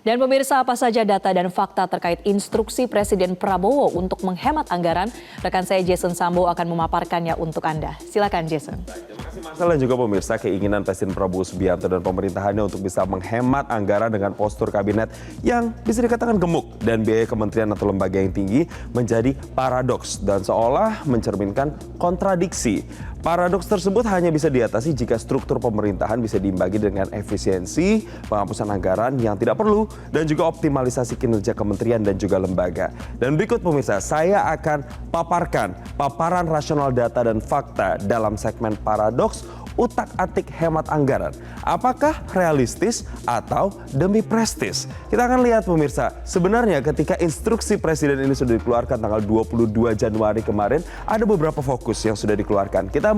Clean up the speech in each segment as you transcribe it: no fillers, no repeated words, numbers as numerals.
Dan pemirsa, apa saja data dan fakta terkait instruksi Presiden Prabowo untuk menghemat anggaran? Rekan saya Jason Sambo akan memaparkannya untuk Anda. Silakan Jason. Terima kasih Marcel dan juga pemirsa. Keinginan Presiden Prabowo Subianto dan pemerintahannya untuk bisa menghemat anggaran dengan postur kabinet yang bisa dikatakan gemuk dan biaya kementerian atau lembaga yang tinggi menjadi paradoks dan seolah mencerminkan kontradiksi. Paradoks tersebut hanya bisa diatasi jika struktur pemerintahan bisa diimbangi dengan efisiensi, penghapusan anggaran yang tidak perlu, dan juga optimalisasi kinerja kementerian dan juga lembaga. Dan berikut pemirsa, saya akan paparkan paparan rasional data dan fakta dalam segmen paradoks utak-atik hemat anggaran. Apakah realistis atau demi prestis? Kita akan lihat pemirsa, sebenarnya ketika instruksi Presiden ini sudah dikeluarkan tanggal 22 Januari kemarin, ada beberapa fokus yang sudah dikeluarkan. Kita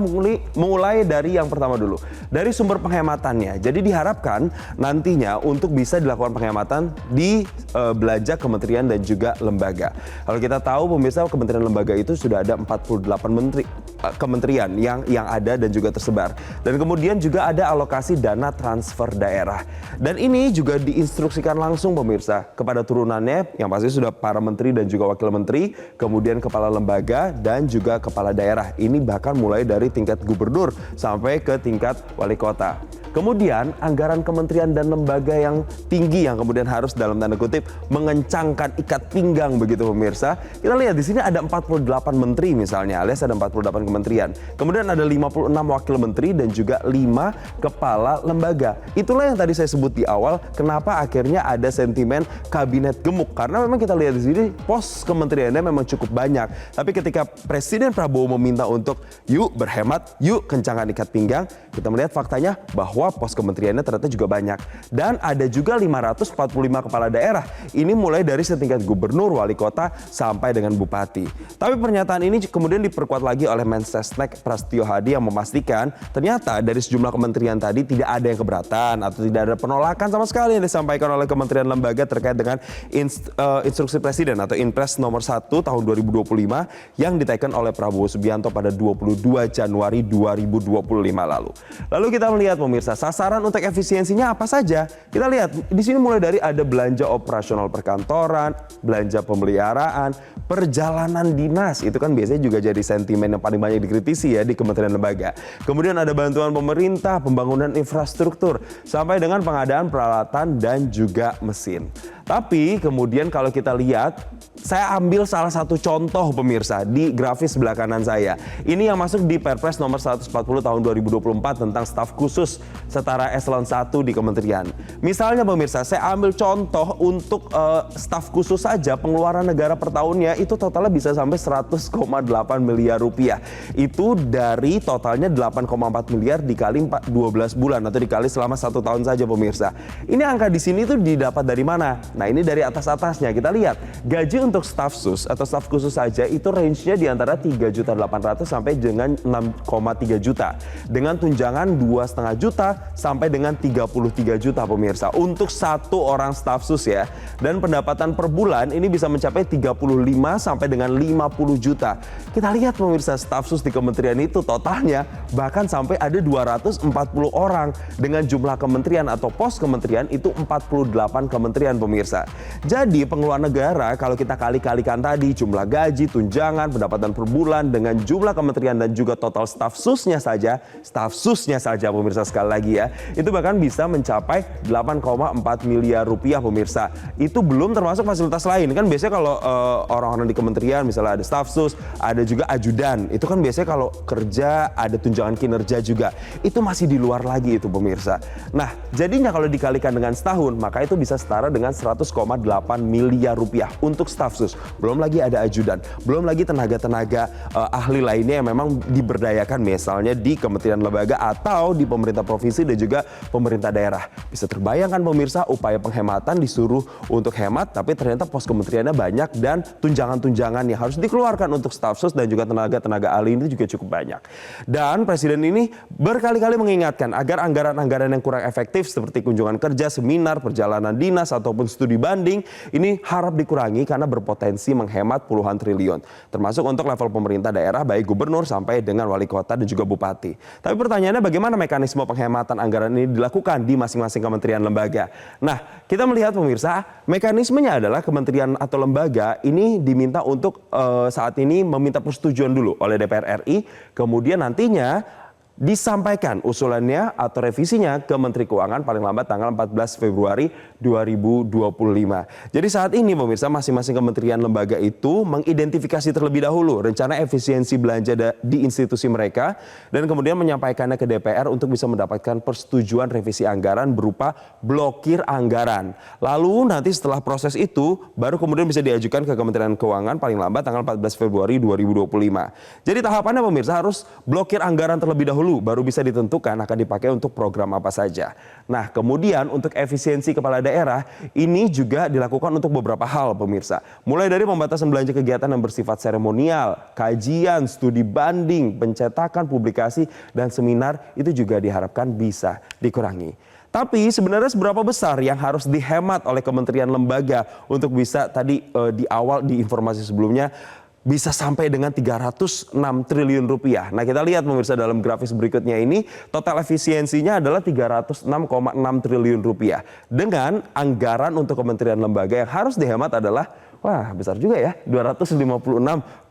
mulai dari yang pertama dulu, dari sumber penghematannya. Jadi diharapkan nantinya untuk bisa dilakukan penghematan di belanja kementerian dan juga lembaga. Kalau kita tahu pemirsa, kementerian lembaga itu sudah ada 48 kementerian yang ada dan juga tersebar. Dan kemudian juga ada alokasi dana transfer daerah. Dan ini juga diinstruksikan langsung pemirsa kepada turunannya yang pasti sudah para menteri dan juga wakil menteri, kemudian kepala lembaga dan juga kepala daerah. Ini bahkan mulai dari tingkat gubernur sampai ke tingkat wali kota. Kemudian anggaran kementerian dan lembaga yang tinggi yang kemudian harus dalam tanda kutip mengencangkan ikat pinggang begitu pemirsa. Kita lihat di sini ada 48 menteri misalnya, alias ada 48 kementerian. Kemudian ada 56 wakil menteri dan juga 5 kepala lembaga. Itulah yang tadi saya sebut di awal kenapa akhirnya ada sentimen kabinet gemuk. Karena memang kita lihat di sini pos kementeriannya memang cukup banyak. Tapi ketika Presiden Prabowo meminta untuk yuk berhemat, yuk kencangkan ikat pinggang, kita melihat faktanya bahwa pos kementeriannya ternyata juga banyak. Dan ada juga 545 kepala daerah. Ini mulai dari setingkat gubernur, wali kota, sampai dengan bupati. Tapi pernyataan ini kemudian diperkuat lagi oleh Mensesnek Prasetyo Hadi yang memastikan ternyata dari sejumlah kementerian tadi tidak ada yang keberatan atau tidak ada penolakan sama sekali yang disampaikan oleh kementerian lembaga terkait dengan instruksi Presiden atau Inpres nomor 1 tahun 2025 yang diteken oleh Prabowo Subianto pada 22 Januari 2025 lalu. Lalu kita melihat pemirsa, sasaran untuk efisiensinya apa saja? Kita lihat di sini mulai dari ada belanja operasional perkantoran, belanja pemeliharaan, perjalanan dinas. Itu kan biasanya juga jadi sentimen yang paling banyak dikritisi ya di kementerian lembaga. Kemudian ada bantuan pemerintah, pembangunan infrastruktur, sampai dengan pengadaan peralatan dan juga mesin. Tapi kemudian kalau kita lihat, saya ambil salah satu contoh pemirsa di grafis sebelah kanan saya. Ini yang masuk di Perpres nomor 140 tahun 2024 tentang staf khusus setara eselon 1 di kementerian. Misalnya pemirsa, saya ambil contoh untuk staf khusus saja pengeluaran negara per tahunnya itu totalnya bisa sampai 100,8 miliar rupiah. Itu dari totalnya 8,4 miliar dikali 12 bulan atau dikali selama 1 tahun saja pemirsa. Ini angka di sini tuh didapat dari mana? Nah, ini dari atas-atasnya. Kita lihat gaji untuk staf sus atau staf khusus saja itu range-nya di antara 3.800.000 sampai dengan 6,3 juta. Dengan tunjangan 2,5 juta sampai dengan 33 juta pemirsa untuk satu orang staf sus ya. Dan pendapatan per bulan ini bisa mencapai 35 sampai dengan 50 juta. Kita lihat pemirsa, staf sus di kementerian itu totalnya bahkan sampai ada 240 orang dengan jumlah kementerian atau pos kementerian itu 48 kementerian pemirsa. Jadi pengeluaran negara kalau kita kali-kalikan tadi jumlah gaji, tunjangan, pendapatan per bulan dengan jumlah kementerian dan juga total staf susnya saja pemirsa sekali lagi ya, itu bahkan bisa mencapai 8,4 miliar rupiah pemirsa. Itu belum termasuk fasilitas lain. Kan biasanya kalau orang-orang di kementerian misalnya ada staf sus, ada juga ajudan. Itu kan biasanya kalau kerja ada tunjangan kinerja juga. Itu masih di luar lagi itu pemirsa. Nah, jadinya kalau dikalikan dengan setahun, maka itu bisa setara dengan 100,8 miliar rupiah untuk staf sus. Belum lagi ada ajudan, belum lagi tenaga-tenaga ahli lainnya yang memang diberdayakan misalnya di kementerian lembaga atau di pemerintah provinsi dan juga pemerintah daerah. Bisa terbayangkan pemirsa, upaya penghematan disuruh untuk hemat tapi ternyata pos kementeriannya banyak dan tunjangan-tunjangan yang harus dikeluarkan untuk staf sus dan juga tenaga-tenaga ahli ini juga cukup banyak. Dan Presiden ini berkali-kali mengingatkan agar anggaran-anggaran yang kurang efektif seperti kunjungan kerja, seminar, perjalanan dinas ataupun studi banding ini harap dikurangi karena berpotensi menghemat puluhan triliun. Termasuk untuk level pemerintah daerah baik gubernur sampai dengan wali kota dan juga bupati. Tapi pertanyaannya bagaimana mekanisme penghematan anggaran ini dilakukan di masing-masing kementerian lembaga. Nah, kita melihat pemirsa, mekanismenya adalah kementerian atau lembaga ini diminta untuk saat ini meminta persetujuan dulu oleh DPR RI, kemudian nantinya disampaikan usulannya atau revisinya ke Menteri Keuangan paling lambat tanggal 14 Februari 2025. Jadi saat ini pemirsa masing-masing kementerian lembaga itu mengidentifikasi terlebih dahulu rencana efisiensi belanja di institusi mereka dan kemudian menyampaikannya ke DPR untuk bisa mendapatkan persetujuan revisi anggaran berupa blokir anggaran. Lalu nanti setelah proses itu baru kemudian bisa diajukan ke Kementerian Keuangan paling lambat tanggal 14 Februari 2025. Jadi tahapannya pemirsa harus blokir anggaran terlebih dahulu baru bisa ditentukan akan dipakai untuk program apa saja. Nah, kemudian untuk efisiensi kepala daerah ini juga dilakukan untuk beberapa hal pemirsa. Mulai dari pembatasan belanja kegiatan yang bersifat seremonial, kajian, studi banding, pencetakan publikasi dan seminar itu juga diharapkan bisa dikurangi. Tapi sebenarnya seberapa besar yang harus dihemat oleh kementerian lembaga untuk bisa tadi di awal di informasi sebelumnya bisa sampai dengan 306 triliun rupiah. Nah, kita lihat pemirsa dalam grafis berikutnya ini total efisiensinya adalah 306,6 triliun rupiah. Dengan anggaran untuk kementerian lembaga yang harus dihemat adalah wah, besar juga ya, 256,1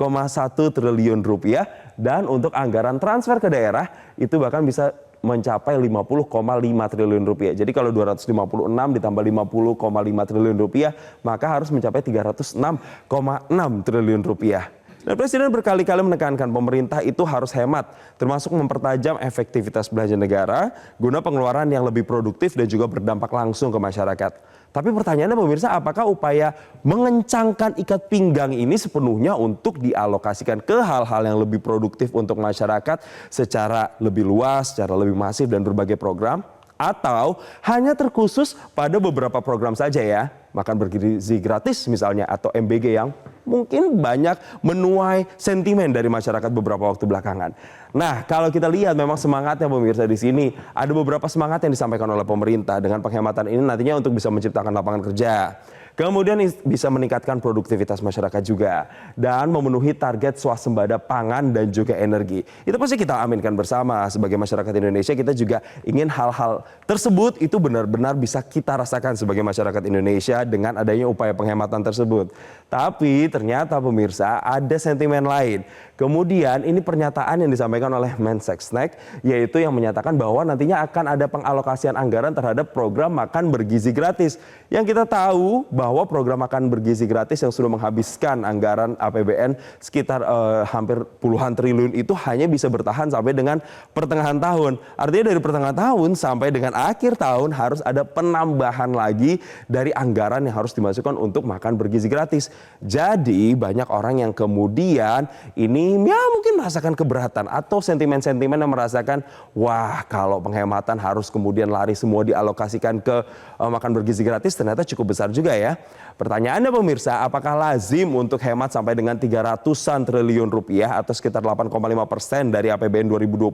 triliun rupiah dan untuk anggaran transfer ke daerah itu bahkan bisa mencapai 50,5 triliun rupiah. Jadi kalau 256 ditambah 50,5 triliun rupiah, maka harus mencapai 306,6 triliun rupiah. Dan Presiden berkali-kali menekankan pemerintah itu harus hemat, termasuk mempertajam efektivitas belanja negara, guna pengeluaran yang lebih produktif dan juga berdampak langsung ke masyarakat. Tapi pertanyaannya pemirsa, apakah upaya mengencangkan ikat pinggang ini sepenuhnya untuk dialokasikan ke hal-hal yang lebih produktif untuk masyarakat secara lebih luas, secara lebih masif dan berbagai program? Atau hanya terkhusus pada beberapa program saja ya, makan bergizi gratis misalnya atau MBG yang mungkin banyak menuai sentimen dari masyarakat beberapa waktu belakangan. Nah, kalau kita lihat memang semangatnya pemirsa di sini ada beberapa semangat yang disampaikan oleh pemerintah dengan penghematan ini nantinya untuk bisa menciptakan lapangan kerja. Kemudian bisa meningkatkan produktivitas masyarakat juga dan memenuhi target swasembada pangan dan juga energi. Itu pasti kita aminkan bersama sebagai masyarakat Indonesia. Kita juga ingin hal-hal tersebut itu benar-benar bisa kita rasakan sebagai masyarakat Indonesia dengan adanya upaya penghematan tersebut. Tapi ternyata pemirsa ada sentimen lain. Kemudian ini pernyataan yang disampaikan oleh Mensesnek yaitu yang menyatakan bahwa nantinya akan ada pengalokasian anggaran terhadap program makan bergizi gratis. Yang kita tahu bahwa program makan bergizi gratis yang sudah menghabiskan anggaran APBN sekitar hampir puluhan triliun itu hanya bisa bertahan sampai dengan pertengahan tahun. Artinya dari pertengahan tahun sampai dengan akhir tahun harus ada penambahan lagi dari anggaran yang harus dimasukkan untuk makan bergizi gratis. Jadi banyak orang yang kemudian ini ya mungkin merasakan keberatan atau sentimen-sentimen yang merasakan wah kalau penghematan harus kemudian lari semua dialokasikan ke makan bergizi gratis ternyata cukup besar juga ya. Pertanyaannya pemirsa, apakah lazim untuk hemat sampai dengan 300-an triliun rupiah atau sekitar 8,5% dari APBN 2025?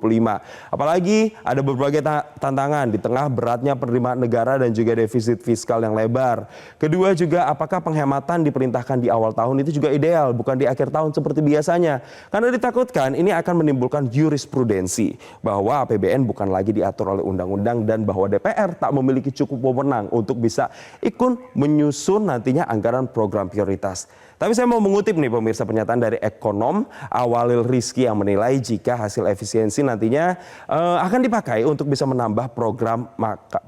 Apalagi ada berbagai tantangan di tengah beratnya penerimaan negara dan juga defisit fiskal yang lebar. Kedua juga apakah penghematan diperintahkan di awal tahun itu juga ideal, bukan di akhir tahun seperti biasanya. Karena ditakutkan ini akan menimbulkan jurisprudensi bahwa APBN bukan lagi diatur oleh undang-undang dan bahwa DPR tak memiliki cukup wewenang untuk bisa ikut menyusun nantinya anggaran program prioritas. Tapi saya mau mengutip nih pemirsa pernyataan dari ekonom Awalil Rizky yang menilai jika hasil efisiensi nantinya akan dipakai untuk bisa menambah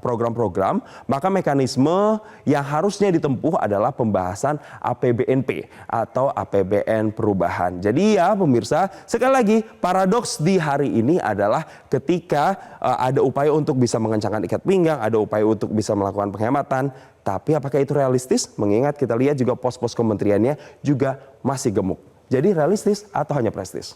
program-program, maka mekanisme yang harusnya ditempuh adalah pembahasan APBNP atau APBN perubahan. Jadi ya pemirsa, sekali lagi paradoks di hari ini adalah ketika ada upaya untuk bisa mengencangkan ikat pinggang, ada upaya untuk bisa melakukan penghematan, tapi apakah itu realistis? Mengingat kita lihat juga pos-pos kementeriannya juga masih gemuk. Jadi realistis atau hanya prestis?